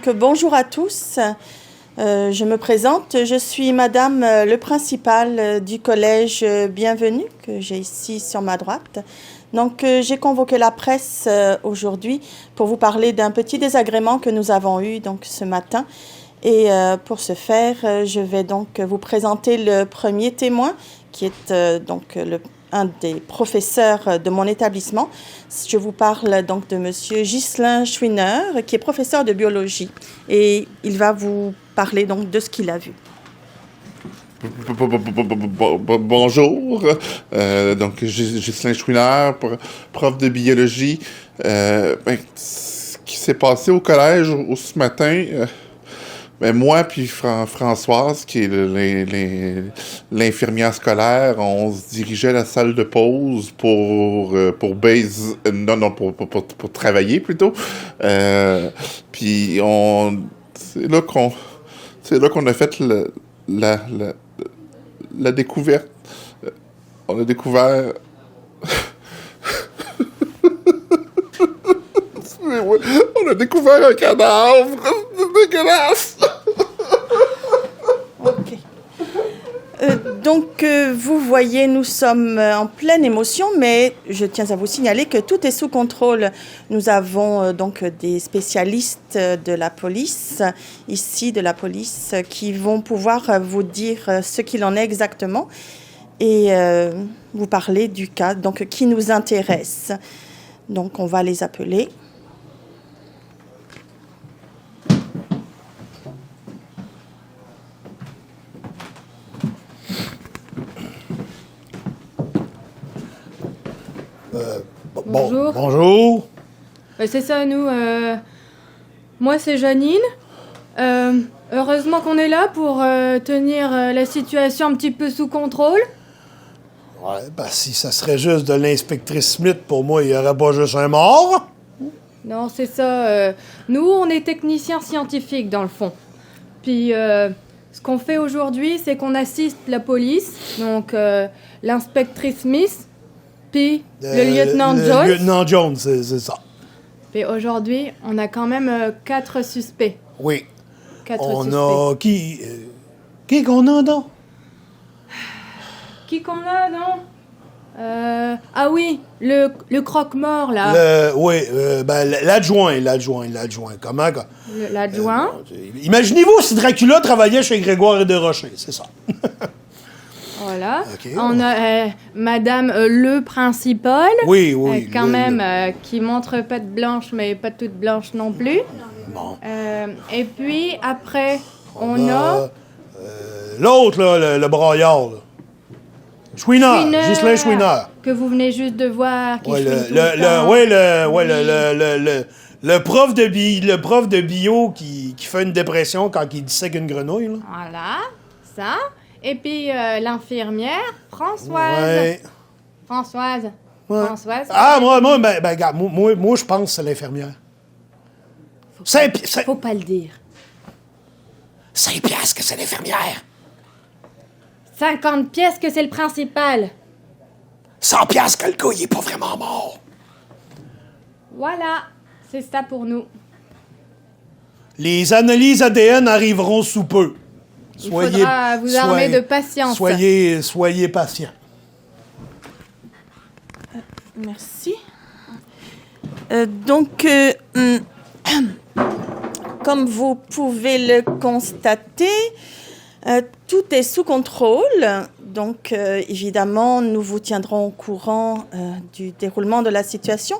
Donc bonjour à tous. Je me présente, je suis Madame le principal du collège Bienvenue que j'ai ici sur ma droite. Donc j'ai convoqué la presse aujourd'hui pour vous parler d'un petit désagrément que nous avons eu donc ce matin. Et pour ce faire, je vais donc vous présenter le premier témoin qui est un des professeurs de mon établissement. Je vous parle donc de Monsieur Ghislain Chouineur, qui est professeur de biologie. Et il va vous parler donc de ce qu'il a vu. Bonjour, donc Ghislain Chouineur, prof de biologie. Ce qui s'est passé au collège ce matin... moi puis Françoise, qui est l'infirmière scolaire, on se dirigeait à la salle de pause pour travailler plutôt. Puis c'est là qu'on a fait la découverte. On a découvert. On a découvert un cadavre. C'est dégueulasse. OK. Vous voyez, nous sommes en pleine émotion, mais je tiens à vous signaler que tout est sous contrôle. Nous avons donc des spécialistes de la police, qui vont pouvoir vous dire ce qu'il en est exactement et vous parler du cas donc, qui nous intéresse. Donc, on va les appeler. Bonjour. Bonjour. C'est ça, nous. Moi, c'est Janine. Heureusement qu'on est là pour tenir la situation un petit peu sous contrôle. Ouais, si ça serait juste de l'inspectrice Smith, pour moi, il n'y aurait pas juste un mort. Non, c'est ça. Nous, on est techniciens scientifiques, dans le fond. Puis, ce qu'on fait aujourd'hui, c'est qu'on assiste la police, donc l'inspectrice Smith, puis le lieutenant Jones. Le lieutenant Jones, c'est ça. Puis aujourd'hui, on a quand même 4 suspects. Oui. 4 on suspects. A... Qui qu'on a, donc? Qui qu'on a, non? Ah oui, le croque-mort, là. L'adjoint. Comment? L'adjoint. Imaginez-vous si Dracula travaillait chez Grégoire et Desrochers, c'est ça. Voilà. Okay, on a Madame le principal. Oui. Quand même, qui montre patte blanche, mais pas toute blanche non plus. Bon. Et puis, après, on a... l'autre, là, le braillard, là. Chouineur, Ghislain Chouineur. Que vous venez juste de voir, qui chouine tout le prof de bio qui fait une dépression quand il dissèque une grenouille, là. Voilà, ça. Et puis l'infirmière, Françoise. Ouais. Françoise. Ouais. Françoise. Ah, moi, je pense que c'est l'infirmière. Faut pas le dire. 5 piastres que c'est l'infirmière. 50 pièces que c'est le principal. 100 piastres que le gars, il est pas vraiment mort. Voilà, c'est ça pour nous. Les analyses ADN arriveront sous peu. Il faudra vous armer de patience. Soyez patient. Merci. Comme vous pouvez le constater, tout est sous contrôle. Donc, évidemment, nous vous tiendrons au courant du déroulement de la situation.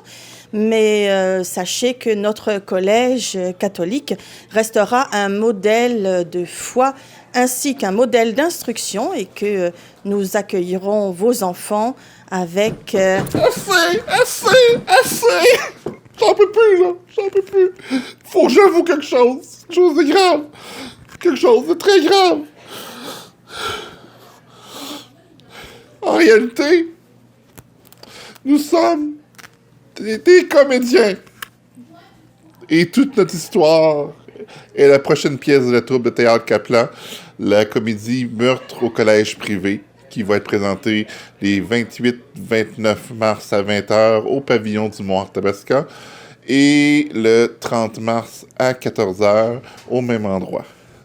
Mais sachez que notre collège catholique restera un modèle de foi ainsi qu'un modèle d'instruction et que nous accueillerons vos enfants avec... Assez! J'en peux plus, là! J'en peux plus! Faut que j'avoue quelque chose! Quelque chose de grave! Quelque chose de très grave! En réalité, nous sommes des comédiens. Et toute notre histoire est la prochaine pièce de la troupe de théâtre Kaplan, la comédie Meurtre au collège privé, qui va être présentée les 28-29 mars à 20h au pavillon du Mont-Arthabasca. et le 30 mars à 14h au même endroit.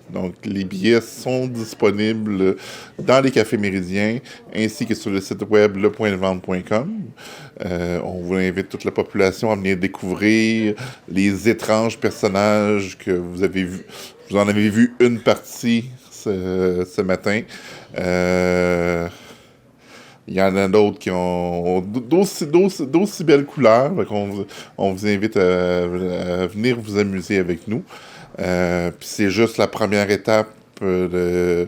Donc, les billets sont disponibles dans les cafés méridiens ainsi que sur le site web lepointdevente.com. On vous invite toute la population à venir découvrir les étranges personnages que vous avez vus. Vous en avez vu une partie ce matin. Il y en a d'autres qui ont d'aussi belles couleurs. Donc on vous invite à venir vous amuser avec nous. Puis c'est juste la première étape d'une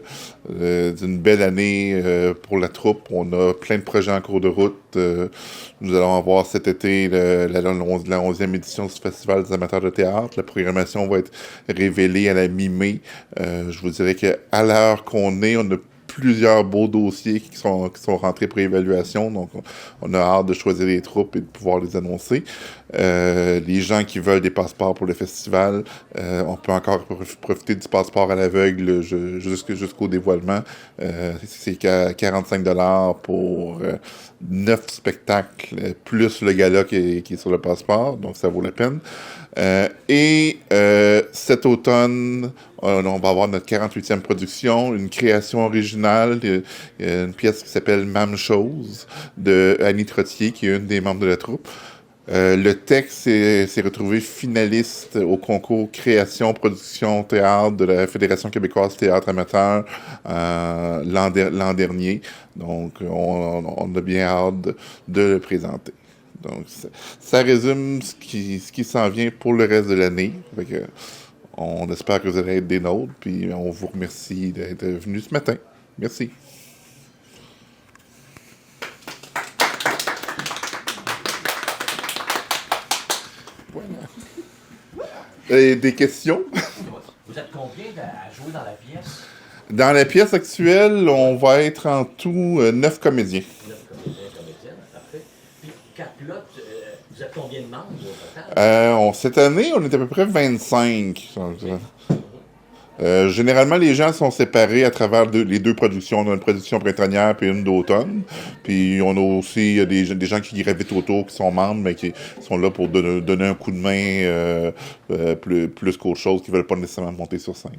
belle année pour la troupe. On a plein de projets en cours de route. Nous allons avoir cet été la 11e édition du Festival des amateurs de théâtre. La programmation va être révélée à la mi-mai. Je vous dirais qu'à l'heure qu'on est, on a plusieurs beaux dossiers qui sont rentrés pour évaluation. Donc, on a hâte de choisir les troupes et de pouvoir les annoncer. Les gens qui veulent des passeports pour le festival, on peut encore profiter du passeport à l'aveugle jusqu'au dévoilement. C'est qu'à 45$ pour 9 spectacles, plus le gala qui est sur le passeport. Donc, ça vaut la peine. Cet automne, on va avoir notre 48e production, une création originale, une pièce qui s'appelle Même chose de Annie Trottier, qui est une des membres de la troupe. Le texte s'est retrouvé finaliste au concours Création, Production, Théâtre de la Fédération québécoise Théâtre Amateur l'an dernier. Donc, on a bien hâte de le présenter. Donc, ça résume ce qui s'en vient pour le reste de l'année. Fait que, on espère que vous allez être des nôtres, puis on vous remercie d'être venus ce matin. Merci. Voilà. Des questions? Vous êtes combien à jouer dans la pièce? Dans la pièce actuelle, on va être en tout 9 comédiens. 9 comédiens et comédiennes, parfait. Puis, Caplotte, vous êtes combien de membres au total? Cette année, on est à peu près 25. Généralement, les gens sont séparés à travers les deux productions. On a une production printanière puis une d'automne. Puis on a aussi des gens qui gravitent autour, qui sont membres, mais qui sont là pour donner un coup de main plus qu'autre chose, qui ne veulent pas nécessairement monter sur scène.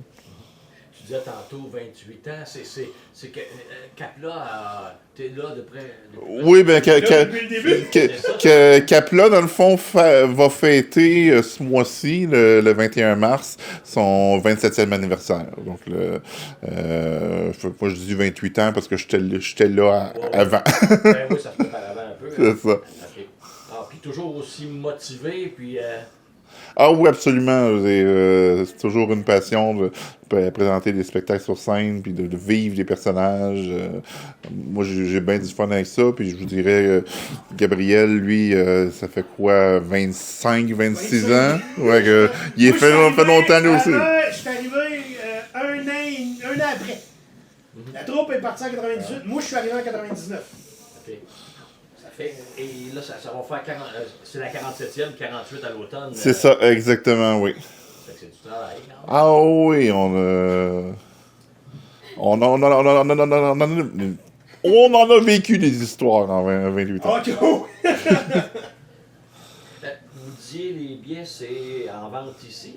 Tu disais tantôt 28 ans, c'est que Capla, t'es là de près... Oui, bien, Capla, dans le fond, va fêter ce mois-ci, le 21 mars, son 27e anniversaire. Donc, moi, je dis 28 ans parce que j'étais là avant. Ben oui, ça se prépare avant un peu. C'est ça. Okay. Ah, puis toujours aussi motivé, puis... Ah oui, absolument. C'est toujours une passion de présenter des spectacles sur scène, puis de vivre les personnages. Moi, j'ai bien du fun avec ça. Puis je vous dirais, Gabriel, lui, ça fait quoi, 25, 26 ans? Ouais, il fait longtemps, lui aussi. Je suis arrivé un an après. La troupe est partie en 98. Moi, je suis arrivé en 99. OK. Et là, ça va faire 40, c'est la 47e, 48 à l'automne. C'est ça, exactement, oui. C'est du travail. Non? Ah oui, on en a vécu des histoires en 28 ans. OK. Vous disiez les billets, c'est en vente ici.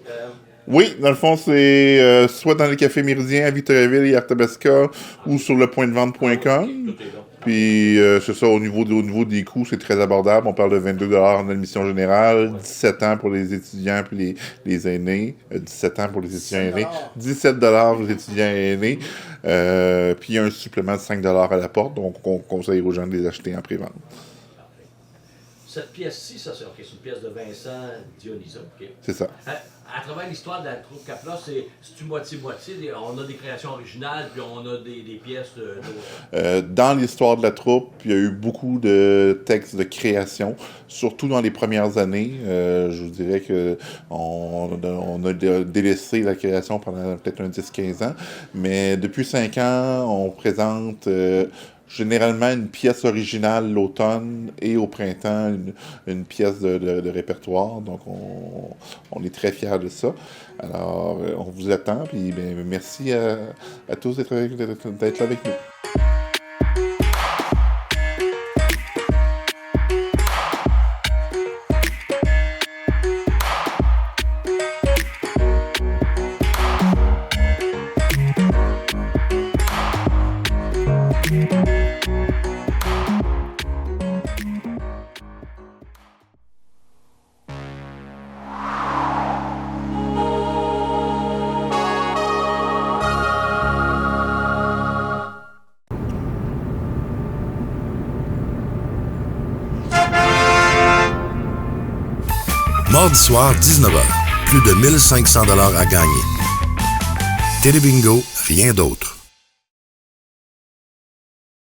Oui, dans le fond, c'est soit dans les cafés méridiens à Victoriaville et Arthabasca ou sur lepointdevente.com. Tout est là. Puis, c'est ça, au niveau des coûts, c'est très abordable. On parle de 22$ en admission générale, 17 ans pour les étudiants puis les aînés, 17 ans pour les étudiants aînés, 17$ pour les étudiants aînés, puis il y a un supplément de 5$ à la porte, donc on conseille aux gens de les acheter en pré-vente. Cette pièce-ci, ça, c'est une pièce de Vincent Dionisa. Okay. C'est ça. À travers l'histoire de la troupe Capla, c'est-tu moitié-moitié? On a des créations originales, puis on a des pièces d'autres. Dans l'histoire de la troupe, il y a eu beaucoup de textes de création, surtout dans les premières années. Je vous dirais que on a délaissé la création pendant peut-être un 10-15 ans, mais depuis 5 ans, on présente... généralement une pièce originale l'automne et au printemps une pièce de répertoire. Donc, on est très fiers de ça. Alors, on vous attend. Puis, merci à tous d'être là avec nous. samedi soir, 19h. Plus de 1500 $ à gagner. Télébingo, rien d'autre.